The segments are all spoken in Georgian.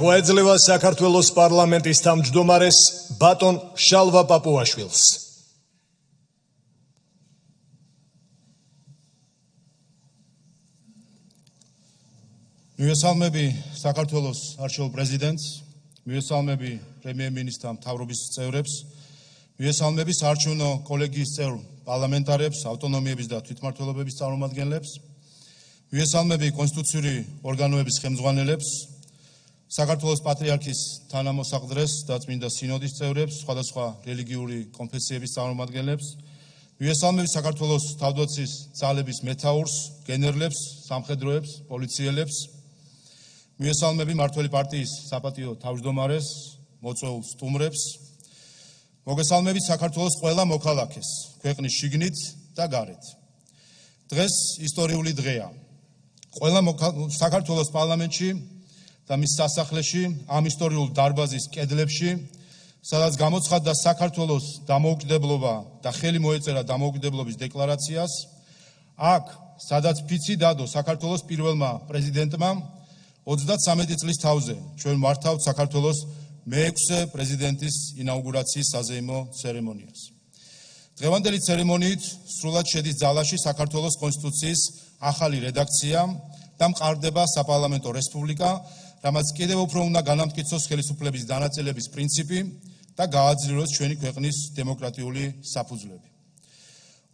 მოეძლევა საქართველოს პარლამენტის თავმჯდომარეს ბატონ შალვა პაპუაშვილს. მივესალმები საქართველოს არჩეულ პრეზიდენტს, მივესალმები პრემიერ-მინისტრს, მთავრობის წევრებს, მივესალმები საარჩევნო კოლეგიის წევრ პარლამენტარებს, ავტონომიების და თვითმმართველობების წარმომადგენლებს, მივესალმები კონსტიტუციური ორგანოების ხელმძღვანელებს, საქართველოს პატრიარქის თანამოსაყდრეს და წმინდა სინოდის წევრებს, სხვადასხვა რელიგიური კონფესიების წარმომადგენლებს, მივესალმები საქართველოს თავდაცვის ძალების მეთაურს, გენერლებს, სამხედროებს, პოლიციელებს, მივესალმები მმართველი პარტიის საპატიო თავმჯდომარეს, მოწვეულ სტუმრებს, მოგესალმებით საქართველოს ყველა მოქალაქეს, ქვეყნის შიგნით და გარეთ. დღეს ისტორიული დღეა. ყველა საქართველოს პარლამენტში და მის სასახლეში, ამ ისტორიულ დარბაზის კედლებში, სადაც გამოცხადდა საქართველოს დამოუკიდებლობა და ხელი მოეწერა დამოუკიდებლობის დეკლარაციას, აქ, სადაც ფიცი დადო საქართველოს პირველმა პრეზიდენტმა 33 წლის თავზე, ჩვენ მართავთ საქართველოს მე-6 პრეზიდენტის ინაუგურაციის საზეიმო ცერემონიას. დღევანდელი ცერემონიით სრულად შედის ძალაში საქართველოს კონსტიტუციის ახალი რედაქცია და მყარდება საპარლამენტო რესპუბლიკა, რამაც კიდევ უფრო უნდა განამტკიცოს ხელისუფლების დანაწილების პრინციპი და გააძლიეროს ჩვენი ქვეყნის დემოკრატიული საფუძვლები.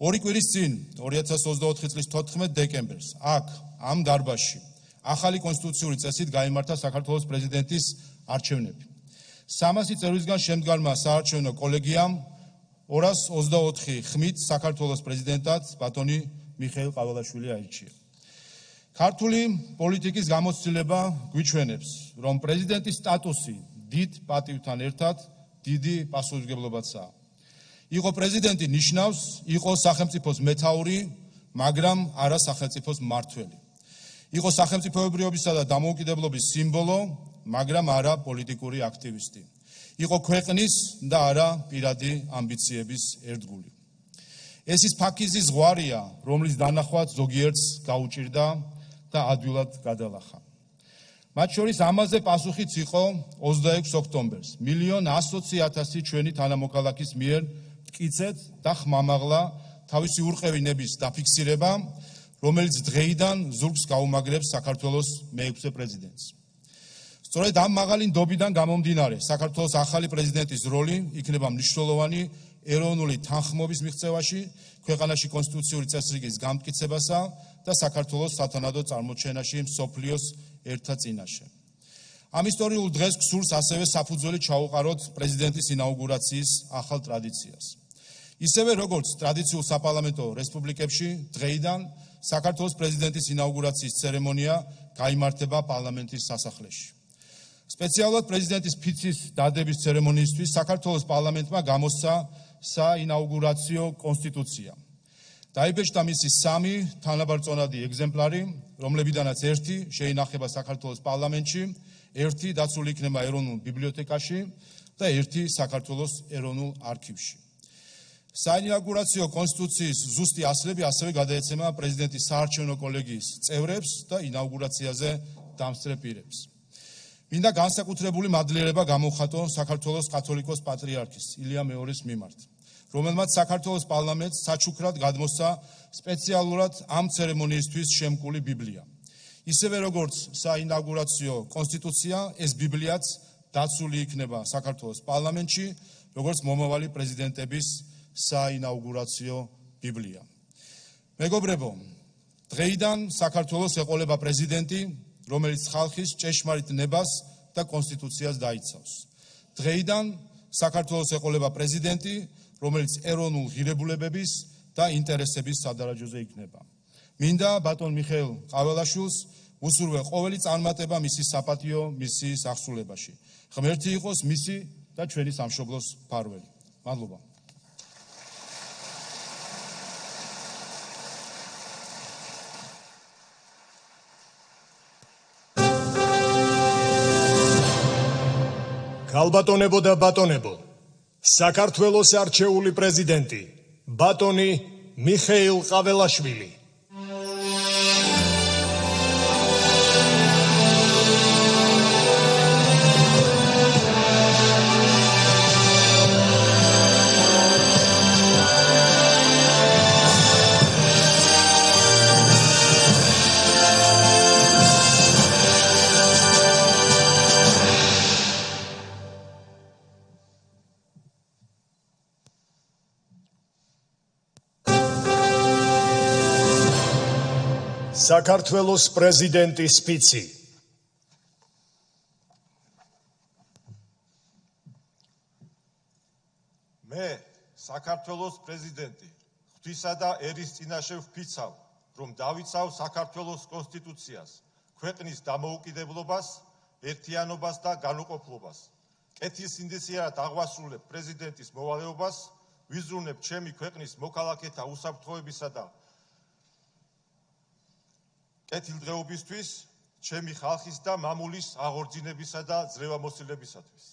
2 კვირის წინ, 2024 წლის 14 დეკემბერს, აქ, ამ დარბაზში, ახალი კონსტიტუციური წესით გაიმართა საქართველოს პრეზიდენტის არჩევნები. 300 წევრისგან შემდგარმა საარჩევნო კოლეგიამ 224 ხმით საქართველოს პრეზიდენტად ბატონი მიხეილ ყაველაშვილი აირჩია. ქართული პოლიტიკის გამოცდილება გვიჩვენებს, რომ პრეზიდენტის სტატუსი დიდ პატივთან ერთად დიდი პასუხისმგებლობაცაა. იყო პრეზიდენტი ნიშნავს, იყო სახელმწიფოს მეთაური, მაგრამ არა სახელმწიფოს მმართველი. იყო სახელმწიფოებრიობისა და დამოუკიდებლობის სიმბოლო, მაგრამ არა პოლიტიკური აქტივისტი. იყო ქვეყნის და არა პირადი ამბიციების ერთგული. ეს ის ფაქიზის ზღვარია, რომლის დანახვაც ზოგიერთს გაუჭირდა და ადვილად გადალახა. მათ შორის ამაზე პასუხიც იყო 26 ოქტომბერს 1,120,000 ჩვენი თანამოქალაქის მიერ მტკიცედ და ხმამაღლა თავისი ურყევი ნების დაფიქსირება, რომელიც დღეიდან ზურგს გაუმაგრებს საქართველოს მე-6 პრეზიდენტს. სწორედ ამ მაღალი ნდობიდან გამომდინარე, საქართველოს ახალი პრეზიდენტის როლი იქნება მნიშვნელოვანი ეროვნული თანხმობის მიღწევაში, ქვეყანაში კონსტიტუციური წესრიგის გამტკიცებასა და საქართველოს სათანადო წარმოჩენაში მსოფლიოს ერთად წინაშე. ამ ისტორიულ დღეს გსურს ასევე საფუძველი ჩაუყაროთ პრეზიდენტის ინაუგურაციის ახალ ტრადიციას. ისევე როგორც ტრადიციულ საპარლამენტო რესპუბლიკებში, დღეიდან საქართველოს პრეზიდენტის ინაუგურაციის ცერემონია გაიმართება პარლამენტის სასახლეში. სპეციალურად პრეზიდენტის ფიცის დადების ცერემონიისთვის საქართველოს პარლამენტმა გამოსცა საინაუგურაციო კონსტიტუცია. დაიბეჭდა მისი 3 თანაბარწონადი ეგზემპლარი, რომლებიდანაც 1 შეინახება საქართველოს პარლამენტში, 1 დაცული იქნება ეროვნულ ბიბლიოთეკაში და 1 საქართველოს ეროვნულ არქივში. საინაუგურაციო კონსტიტუციის ზუსტი ასლები ასევე გადაეცემა პრეზიდენტის საარჩევნო კოლეგიის წევრებს და ინაუგურაციაზე დამსწრე პირებს. მინდა განსაკუთრებული მადლიერება გამოვხატო საქართველოს კათოლიკოს პატრიარქის ილია მეორის მიმართ, რომელმაც საქართველოს პარლამენტს საჩუქრად გადმოსცა სპეციალურად ამ ცერემონიისთვის შემკული ბიბლია. ისევე როგორც საინაუგურაციო კონსტიტუცია, ეს ბიბლიაც დაცული იქნება საქართველოს პარლამენტში, როგორც მომავალი პრეზიდენტების საინაუგურაციო ბიბლია. მეგობრებო, დღეიდან საქართველოს ეყოლება პრეზიდენტი, რომელიც ხალხის ჭეშმარიტ ნებას და კონსტიტუციას დაიცავს. დღეიდან საქართველოს ეყოლება პრეზიდენტი, რომელიც ეროვნულ ღირებულებების და ინტერესების სადარაჯოზე იქნება. მინდა ბატონ მიხეილ ყაველაშვილს უსურვე ყოველი წარმატება მისი საპატიო მისიის აღსრულებაში. ღმერთი იყოს მისი და ჩვენი სამშობლოს მფარველი. მადლობა. ქალბატონებო და ბატონებო, საქართველოს არჩეული პრეზიდენტი ბატონი მიხეილ ყაველაშვილი. საქართველოს პრეზიდენტის სპიცი. მე, საქართველოს პრეზიდენტი, ღვთისა და ერის წინაშე ვფიცავ, რომ დავიცავ საქართველოს კონსტიტუციას, ქვეყნის დამოუკიდებლობას, ერთიანობას და განუყოფლობას. კეთილსინდისიერად აღვასრულებ პრეზიდენტის მოვალეობას, ვიზრუნებ ჩემი ქვეყნის მოქალაქეთა უსაფრთხოებისა და კეთილდღეობისთვის, ჩემი ხალხის და მამულის აღორძინებისა და ძლევამოსილებისათვის.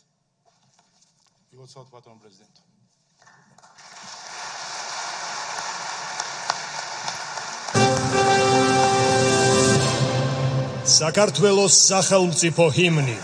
გილოცავთ ბატონ პრეზიდენტო. საქართველოს სახელმწიფო ჰიმნი.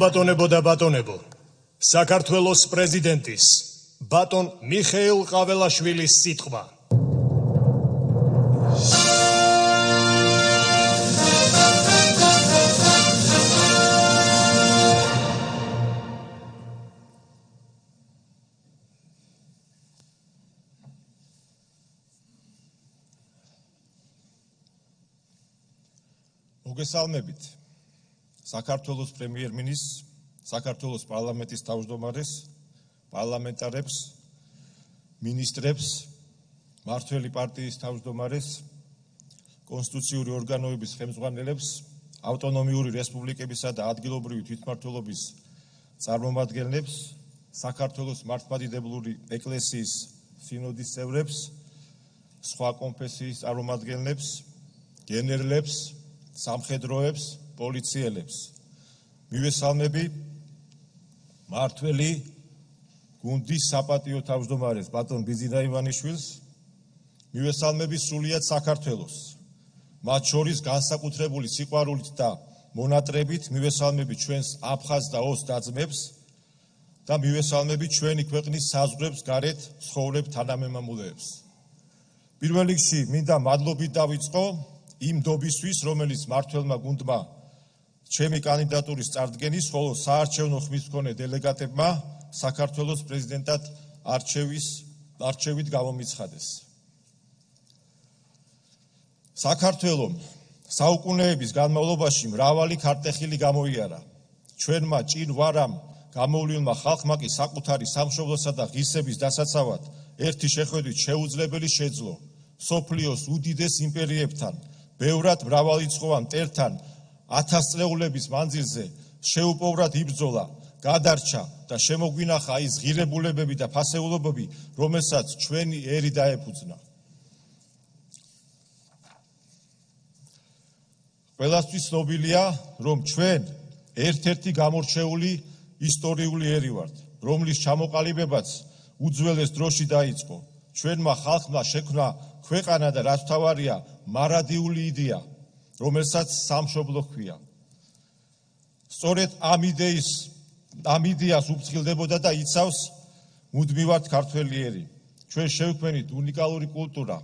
ქალბატონებო და ბატონებო, საქართველოს პრეზიდენტის ბატონ მიხეილ ყაველაშვილის სიტყვა. მოგესალმებით საქართველოს პრემიერ-მინისტრს, საქართველოს პარლამენტის თავმჯდომარეს, პარლამენტარებს, მინისტრებს, მმართველი პარტიის თავმჯდომარეს, კონსტიტუციური ორგანოების ხელმძღვანელებს, ავტონომიური რესპუბლიკებისა და ადგილობრივი თვითმმართველობის წარმომადგენლებს, საქართველოს მართლმადიდებლური ეკლესიის სინოდის წევრებს, სხვა კონფესიის წარმომადგენლებს, გენერლებს, სამხედროებს, პოლიციელებს. მივესალმები მმართველი გუნდის საპატიო თავმჯდომარეს ბატონ ბიზინა ივანიშვილს. მივესალმები სრულიად საქართველოს. მათ შორის განსაკუთრებული სიყვარულით და მონატრებით მივესალმები ჩვენს აფხაზ და ოს და-ძმებს და მივესალმები ჩვენი ქვეყნის საზღვრებს გარეთ ცხოვრებ თანამემამულეებს. პირველ რიგში მინდა მადლობით დავიწყო იმ დობისთვის, რომელიც მმართველმა გუნდმა ჩემი კანდიდატურის წარდგენის, ხოლო საარჩევნო ხმის მქონე დელეგატებმა საქართველოს პრეზიდენტად არჩევით გამომიცხადეს. საქართველომ საუკუნეების განმავლობაში მრავალი ქარტეხილი გამოიარა. ჩვენმა ჭირვარამ გამოვლენილმა ხალხმა კი საკუთარი სამშობლოსა და ღირსების დასაცავად ერთი შეხვედრით შეუძლებელი შეძლო სოფლიოს უდიდეს იმპერიებთან, ბევრად მრავალრიცხოვან მტერთან 1000 წლეულების მანძილზე შეუპოვრად იბრძოლა, გადარჩა და შემოგვინახა ის ღირებულებები და ფასეულობები, რომელსაც ჩვენი ერი დაეფუძნა. ყველასთვის ცნობილია, რომ ჩვენ ერთ-ერთი გამორჩეული ისტორიული ერი ვართ, რომლის ჩამოყალიბებაც უძველეს დროში დაიწყო. ჩვენმა ხალხმა შექმნა ქვეყანა და რაც თავარია მარადიული იდეა, რომელსაც სამშობლო ჰქვია. სწორედ ამ იდეას უფრთხილდებოდა და იცავს მუდმივად ქართველიერი. ჩვენ შევქმნით უნიკალური კულტურა,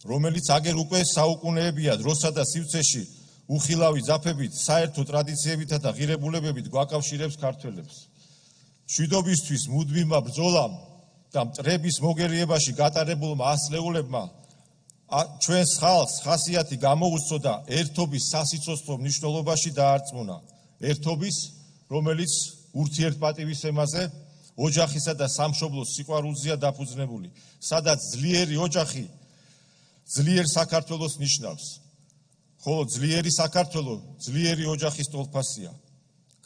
რომელიც აგერ უკვე საუკუნეებია დროსა და სივრცეში უხილავი ძაფებით, საერთო ტრადიციებითა და ღირებულებებით გვაკავშირებს ქართველებს. მშვიდობისთვის მუდმივმა ბრძოლამ და მტრების მოგერიებაში გატარებულმა ასწლეულებმა ჩვენს ხალხს ხასიათი გამოუცო და ერთობის სასიცოცხლო მნიშვნელობაში დაარწმუნა. ერთობის, რომელიც ურთიერთპატივისცემაზე, ოჯახისა და სამშობლოს სიყვარულზეა დაფუძნებული, სადაც ძლიერი ოჯახი ძლიერ საქართველოს ნიშნავს, ხოლო ძლიერი საქართველო ძლიერი ოჯახის ტოლფასია.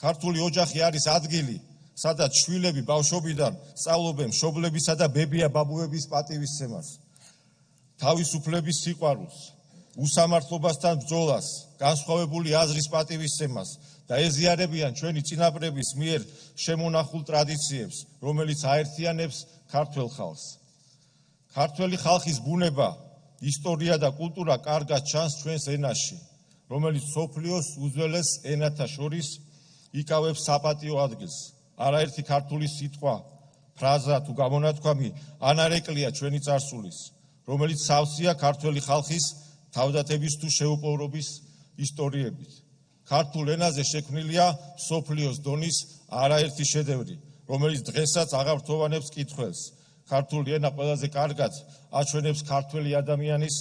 ქართული ოჯახი არის ადგილი, სადაც შვილები ბავშვობიდან სწავლობენ მშობლებისა და ბებია-ბაბუების პატივისცემას, თავისუფლების სიყვარულს, უსამართლობასთან ბრძოლას, განსხვავებული აზრის პატივისცემას და ეზიარებიან ჩვენი წინაპრების მიერ შემონახულ ტრადიციებს, რომელიც აერთიანებს ქართველ ხალხს. ქართველი ხალხის ბუნება, ისტორია და კულტურა კარგად ჩანს ჩვენს ენაში, რომელიც მსოფლიოს უძველეს ენათა შორის იკავებს საპატიო ადგილს. არაერთი ქართული სიტყვა, ფრაზა თუ გამონათქვამი ანარეკლია ჩვენი წარსულის, რომელიც სავსეა ქართველი ხალხის თავდათების თუ შეუპოვრობის ისტორიებით. ქართულ ენაზე შექმნილია მსოფლიოს დონის არაერთი შედევრი, რომელიც დღესაც აღართოვანებს კითხვებს. ქართული ენა ყველაზე კარგად აჩვენებს ქართველი ადამიანის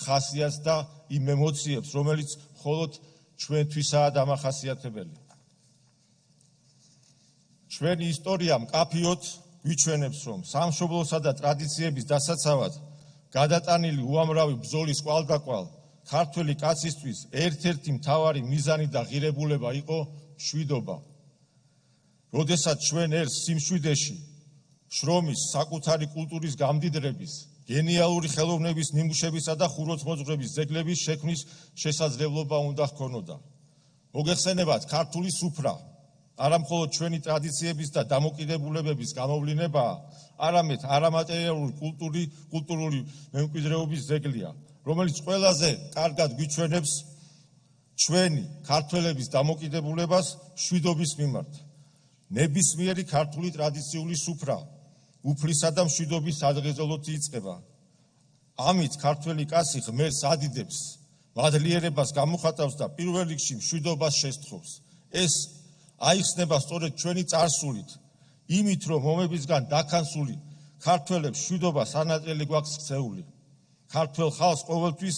ხასიათს და იმ ემოციებს, რომელიც მხოლოდ ჩვენთვისაა დამახასიათებელი. ჩვენი ისტორია მკაფიოდ გვიჩვენებს, რომ სამშობლოსა და ტრადიციების დასაცავად გადატანილი უამრავი ბრძოლის კვალგაკვალ ქართველი კაცისთვის ერთ-ერთი მთავარი მიზანი და ღირებულება იყო მშვიდობა. როდესაც ჩვენ ერთ სიმშვიდეში შრომის, საკუთარი კულტურის გამდიდრების, გენიალური ხელოვნების ნიმუშებისა და ხუროთმოძღვრების ძეგლების შექმნის შესაძლებლობა უნდა ჰქონოდა. მოგეხსენებათ, ქართული სუფრა არა მხოლოდ ჩვენი ტრადიციების და დამოკიდებულებების გამოვლინებაა, არამედ არამატერიალური კულტურული მემკვიდრეობის ძეგლია, რომელიც ყველაზე კარგად გვიჩვენებს ჩვენი ქართველების დამოკიდებულებას მშვიდობის მიმართ. ნებისმიერი ქართული ტრადიციული სუფრა უფლისა და მშვიდობის სადღეღელოდ იწყება. ამით ქართველი კაცი ღმერთს ადიდებს, მადლიერებას გამოხატავს და პირველ რიგში მშვიდობას შესთხოვს. ეს აიხსნება სწორედ ჩვენი წარსულით, იმით, რომ მომებისგან დაქანსული ქართველებს მშვიდობა სანატრელი გვაქვს ქცეული. ქართველ ხალხს ყოველთვის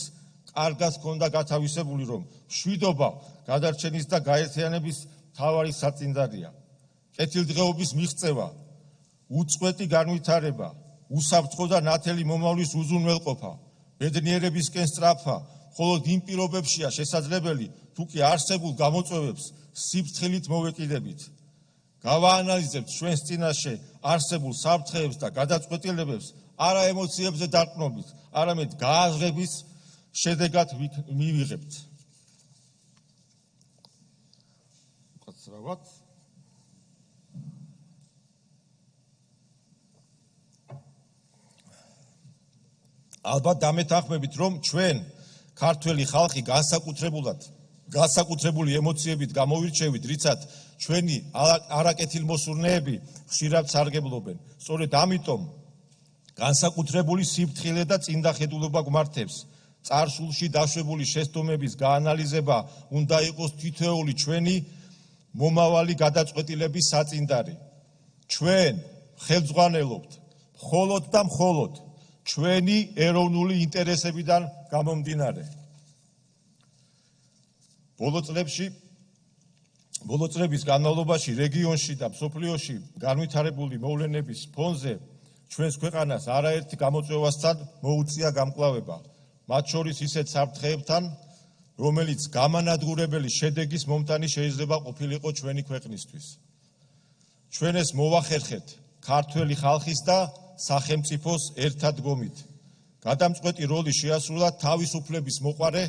კარგად ჰქონდა გათავისებული, რომ მშვიდობა გადარჩენის და გაერთიანების მთავარი საწინდარია. კეთილდღეობის მიღწევა, უწყვეტი განვითარება, უსაფრთხო და ნათელი მომავლის უზრუნველყოფა, ბედნიერებისკენ სწრაფვა, მხოლოდ იმ პირობებშია შესაძლებელი, თუ კი არსებულ გამოწვევებს სიფრთხილით მოვეკიდებით. გავაანალიზებთ ჩვენს წინაშე არსებულ საფრთხეებს და გადაწყვეტილებებს არა ემოციებზე დარყნობით, არამედ გააზრების შედეგად მივიღებთ. უკაცრავად ალბათ დამეთანხმებით, რომ ჩვენ ქართველი ხალხი განსაკუთრებული ემოციებით გამოვირჩევით, რიცაც ჩვენი არაკეთილმოსურნეები ხშირად სარგებლობენ. სწორედ ამიტომ განსაკუთრებული სიფრთხილე და წინდახედულობა გვმართებს. წარსულში დაშვებული შეცდომების გაანალიზება უნდა იყოს თითოეული ჩვენი მომავალი გადაწყვეტილების საწინდარი. ჩვენ ხელმძღვანელობთ მხოლოდ და მხოლოდ ჩვენი ეროვნული ინტერესებიდან გამომდინარე. ბოლო წლების განმავლობაში რეგიონში და მსოფლიოში განვითარებული მოვლენების ფონზე ჩვენს ქვეყანას არაერთი გამოწვევასთან მოუწია გამკლავება, მათ შორის ისეთ საფრთხეებთან, რომელიც გამანადგურებელი შედეგის მომტანი შეიძლება ყოფილიყო ჩვენი ქვეყნისთვის. ჩვენ ეს მოვახერხეთ ქართველი ხალხის და სახელმწიფოს ერთადგომით. გადამწყვეტი როლი შეასრულა თავისუფლების მოყარე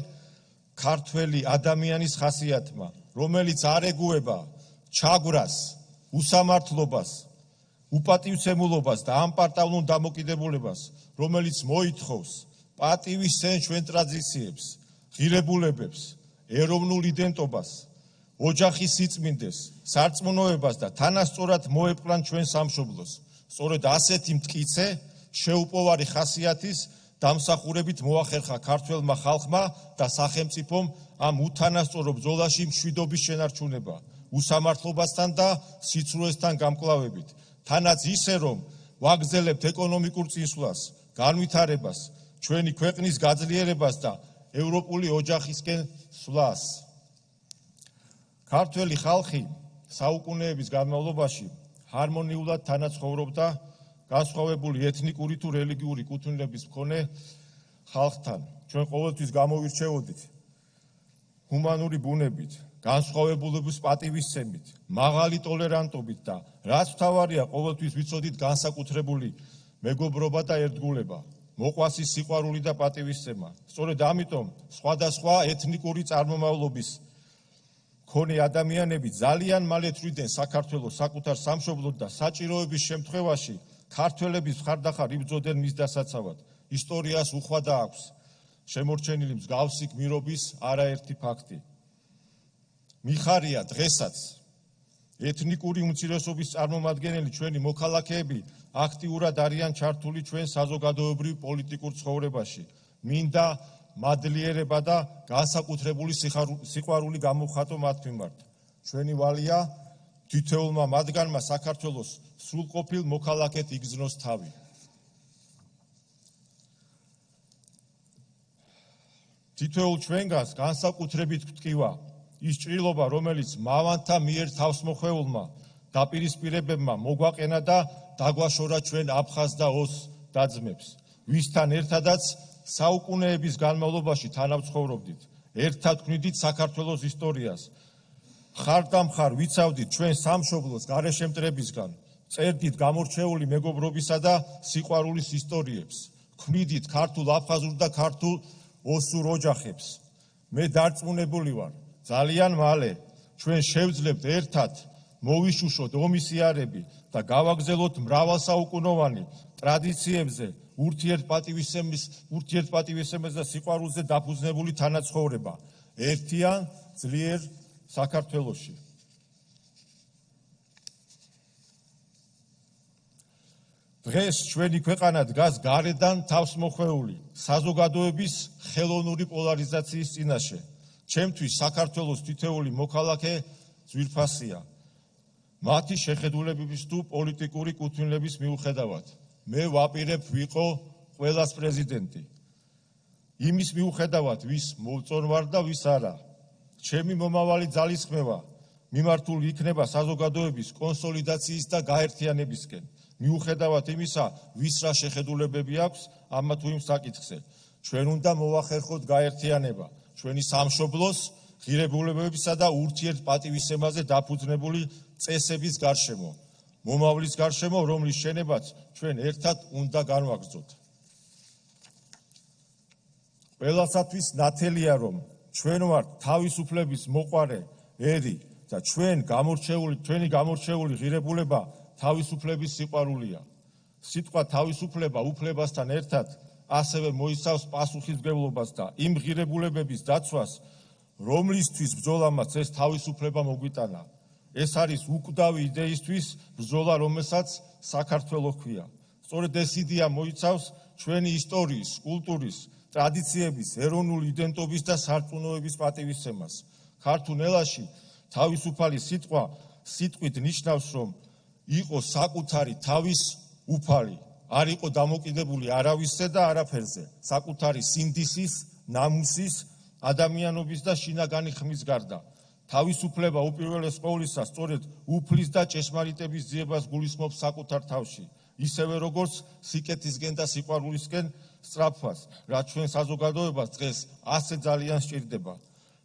ქართველი ადამიანის ხასიათმა, რომელიც არ ეგუება ჩაგვრას, უსამართლობას, უპატივცემულობას და ამპარტავნულ დამოკიდებულებას, რომელიც მოითხოვს პატივისცემ ჩვენ ტრადიციებს, ღირებულებებს, ეროვნულ იდენტობას, ოჯახის სიწმინდეს, სარწმუნოებას და თანასწორად მოეპყრან ჩვენ სამშობლოს. სწორედ ასეთი მტკიცე, შეუპოვარი ხასიათის დამსახურებით მოახერხა ქართველმა ხალხმა და სახელმწიფომ ამ უთანასწორო ბრძოლაში მშვიდობის შენარჩუნება, უსამართლობასთან და სიცრუესთან გამკლავებით. თანაც ისე, რომ ვაგრძელებთ ეკონომიკურ წინსვლას, განვითარებას, ჩვენი ქვეყნის გაძლიერებას და ევროპული ოჯახისკენ სვლას. ქართველი ხალხი საუკუნეების განმავლობაში ჰარმონიულად თანაცხოვრობდა განსხვავებული ეთნიკური თუ რელიგიური კუთვნილების მქონე ხალხთან. ჩვენ ყოველთვის გამოვირჩეოდით ჰუმანური ბუნებით, განსხვავებულობის პატივისცემით, მაღალი ტოლერანტობით და რაც მთავარია, ყოველთვის ვიცოდით განსაკუთრებული მეგობრობა და ერთგულება, მოყვასის სიყვარული და პატივისცემა. სწორედ ამიტომ სხვადასხვა ეთნიკური წარმომავლობის მქონე ადამიანები ძალიან მალე თვლიდნენ საქართველოს საკუთარ სამშობლოდ და საჭიროების შემთხვევაში ქართველების მხარდახარ იბრძოდნენ მის დასაცავად. ისტორიას უხვადა აქვს შემორჩენილი მსგავსი გმირობის არაერთი ფაქტი. მიხარია დღესაც ეთნიკური უმცირესობის წარმომადგენელი ჩვენი მოქალაქეები აქტიურად არიან ჩართული ჩვენ საზოგადოებრივ პოლიტიკურ ცხოვრებაში. მინდა მადლიერება და განსაკუთრებული სიყვარული გამოვხატო მათ მიმართ. ჩვენი ვალია თითოეულმა მათგანმა საქართველოს სრულყოფილ მოქალაქედ იგრძნოს თავი. თითოეულ ჩვენგანს განსაკუთრებით გვტკივა ის ჭრილობა, რომელიც მავანთა მიერ თავსმოხვეულმა დაპირისპირებებმა მოგვაყენა და დაგვაშორა ჩვენ აფხაზ და ოს დაძმებს, ვისთან ერთადაც საუკუნეების განმავლობაში თანამცხოვრობდით, ერთად ვქმნიდით საქართველოს ისტორიას. მხარ და მხარ ვიცავდით ჩვენ სამშობლოს გარეშემტრებისგან, წერდით გამორჩეული მეგობრობისა და სიყვარულის ისტორიებს, ვქმნიდით ქართულ აფხაზურ და ქართულ ოსურ ოჯახებს. მე დარწმუნებული ვარ, ძალიან მალე ჩვენ შევძლებთ ერთად მოვიშუშოთ ომისიარები და გავაგზავნოთ მრავალსაუკუნოვანი ტრადიციებზე ურთიერთპატივისცემის და სიყვარულზე დაფუძნებული თანაცხოვრება ერთიან ძლიერ საქართველოში. დღეს ჩვენი ქვეყანა დგას გარედან თავსმოხვეული საზოგადოების ხელოვნური პოლარიზაციის წინაშე. ჩემთვის საქართველოს თითოეული მოქალაქე ძვირფასია. მათი შეხედულებების თუ პოლიტიკური კუთვნილების მიუხედავად. მე ვაპირებ ვიყო ყველას პრეზიდენტი. იმის მიუხედავად, ვის მოვწონვარ და ვის არა. ჩემი მომავალი ძალისხმევა მიმართული იქნება საზოგადოების კონსოლიდაციის და გაერთიანებისკენ. მიუხედავად იმისა, ვის რა შეხედულებები აქვს ამა თუ იმ საკითხზე. ჩვენ უნდა მოვახერხოთ გაერთიანება, ჩვენი სამშობლოს ღირებულებებისა და ურთიერთპატივისცემაზე დაფუძნებული წესების გარშემო, მომავლის გარშემო, რომლის შენებაც ჩვენ ერთად უნდა განვაგრძოთ. ყველასათვის ნათელია, რომ ჩვენ ვართ თავისუფლების მოყვარე ერი და ჩვენი გამორჩეული ღირებულება თავისუფლების სიყვარულია. სიტყვა თავისუფლება უფლებასთან ერთად ასევე მოიცავს პასუხისმგებლობას და იმ ღირებულებების დაცვას, რომლისთვის ბრძოლამაც ეს თავისუფლება მოგვიტანა. ეს არის უკვდავი იდეისთვის ბრძოლა, რომელსაც საქართველო ჰქვია. სწორედ ეს იდეა მოიცავს ჩვენი ისტორიის, კულტურის, ტრადიციების, ეროვნული იდენტობის და სარწმუნოების პატივისცემას. ქართულ ენაში თავისუფალი სიტყვა სიტყვით ნიშნავს, რომ იყო საკუთარი თავის უფალი, არ იყო დამოკიდებული არავისზე და არაფერზე, საკუთარი სინდისის, ნამუსის, ადამიანობის და შინაგანი ხმის გარდა. თავისუფლება უპირველეს ყოვლისა სწორედ უფლის და ჭეშმარიტების ძიებას გულისხმობს საკუთარ თავში, ისევე როგორც სიკეთისკენ და სიყვარულისკენ სწრაფვას, რაც ჩვენ საზოგადოებას დღეს ასე ძალიან სჭირდება.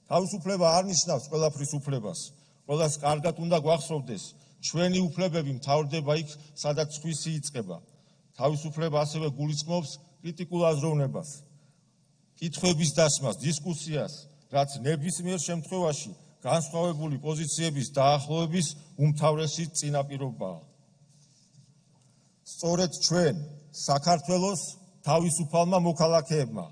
თავისუფლება არ ნიშნავს ყველაფრის უფლებას. ყველას კარგად უნდა გვახსოვდეს, ჩვენი უფლებები მთავრდება იქ, სადაც სხვისი იწყება. თავისუფლება ასევე გულისხმობს კრიტიკულ აზროვნებას, კითხვების დასმას, დისკუსიას, რაც ნებისმიერ შემთხვევაში განსხვავებული პოზიციების დაახლოების უმთავრესი წინაპირობაა. სწორედ ჩვენ, საქართველოს თავისუფალმა მოქალაქეებმა,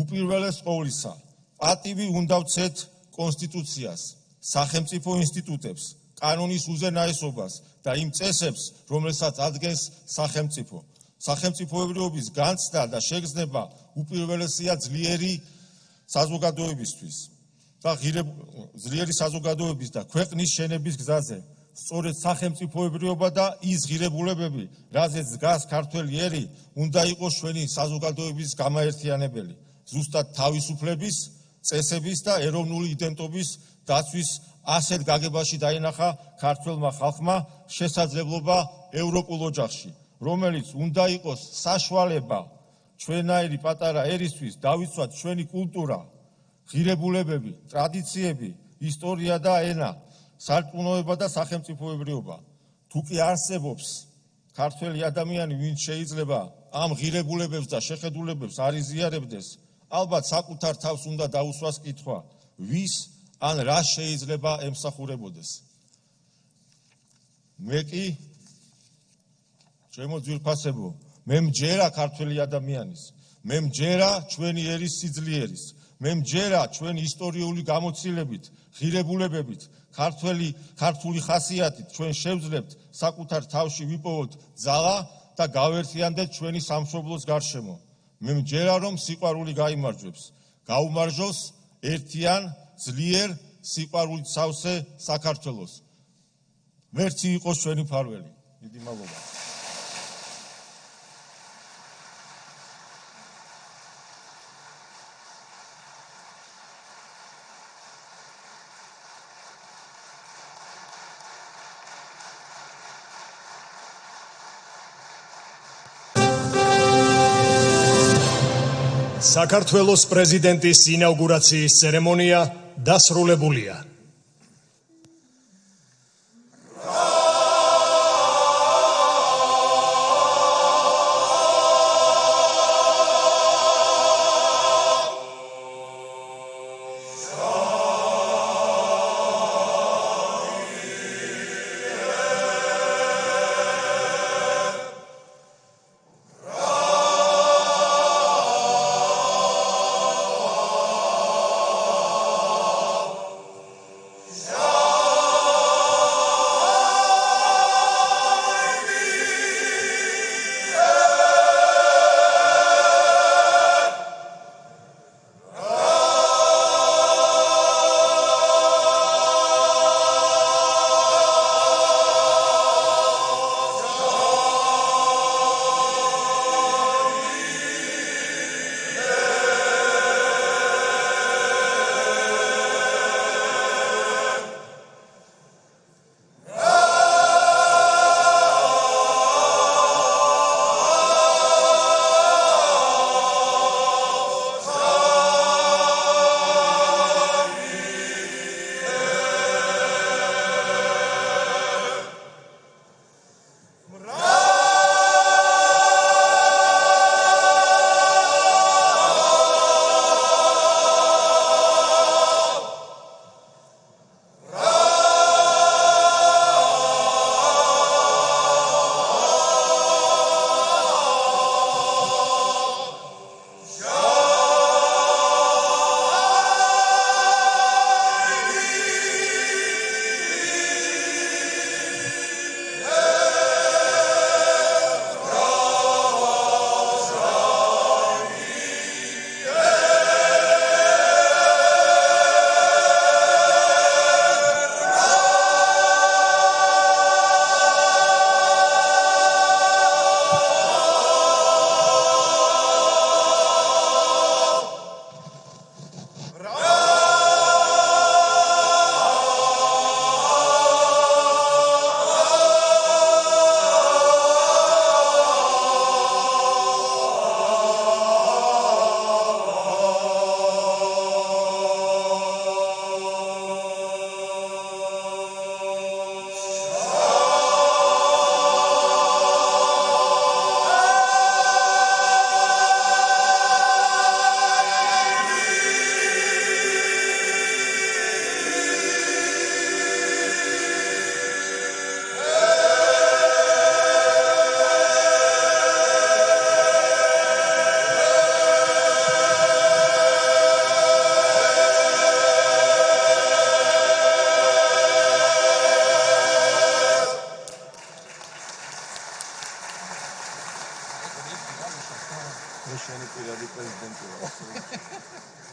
უპირველეს ყოვლისა, პატივი უნდა ვცეთ კონსტიტუციას, სახელმწიფო ინსტიტუტებს, კანონის უზენაესობას და იმ წესებს, რომელსაც ადგენს სახელმწიფო. სახელმწიფოებრიობის განცდა და შეგრძნება უპირველესია ძლიერი საზოგადოებისთვის და ძლიერი საზოგადოების და ქვეყნის შენების გზაზე. სწორედ სახელმწიფოებრიობა და ის ღირებულებები, რაზეც დგას ქართველი ერი, უნდა იყოს ჩვენი საზოგადოების გამაერთიანებელი. ზუსტად თავისუფლების, წესების და ეროვნული იდენტობის დაცვის ასეთ გაგებაში დაინახა ქართველმა ხალხმა შესაძლებლობა ევროპულ ოჯახში, რომელიც უნდა იყოს საშუალება ჩვენაირი პატარა ერისთვის დავიცვათ ჩვენი კულტურა, ღირებულებები, ტრადიციები, ისტორია და ენა, სარწმუნოება და სახელმწიფოებრიობა. თუ კი არსებობს ქართველი ადამიანი, ვინც შეიძლება ამ ღირებულებებს და შეხედულებებს არ იზიარებდეს, ალბათ საკუთარ თავს უნდა დაუსვას კითხვა, ვის ან რა შეიძლება ემსახურებოდეს. მე კი ჩემო ძვირფასებო, მე მჯერა ქართველი ადამიანის, მე მჯერა ჩვენი ერის სიძლიერის, მე მჯერა ჩვენი ისტორიული გამოცდილებით, ღირებულებებით, ქართული ხასიათით ჩვენ შევძლებთ საკუთარ თავში ვიპოვოთ ძალა და გავერთიანდეთ ჩვენი სამშობლოს გარშემო. მე მჯერა რომ სიყვარული გაიმარჯვებს, გაუმარჯოს ერთიან, ძლიერ, სიყვარულით სავსე საქართველოს. ვერცი იყოს ჩვენი მფარველი. დიდი მადლობა. საქართველოს პრეზიდენტის ინაუგურაციის ცერემონია დასრულებულია. შენი პირადი პრეზიდენტურა.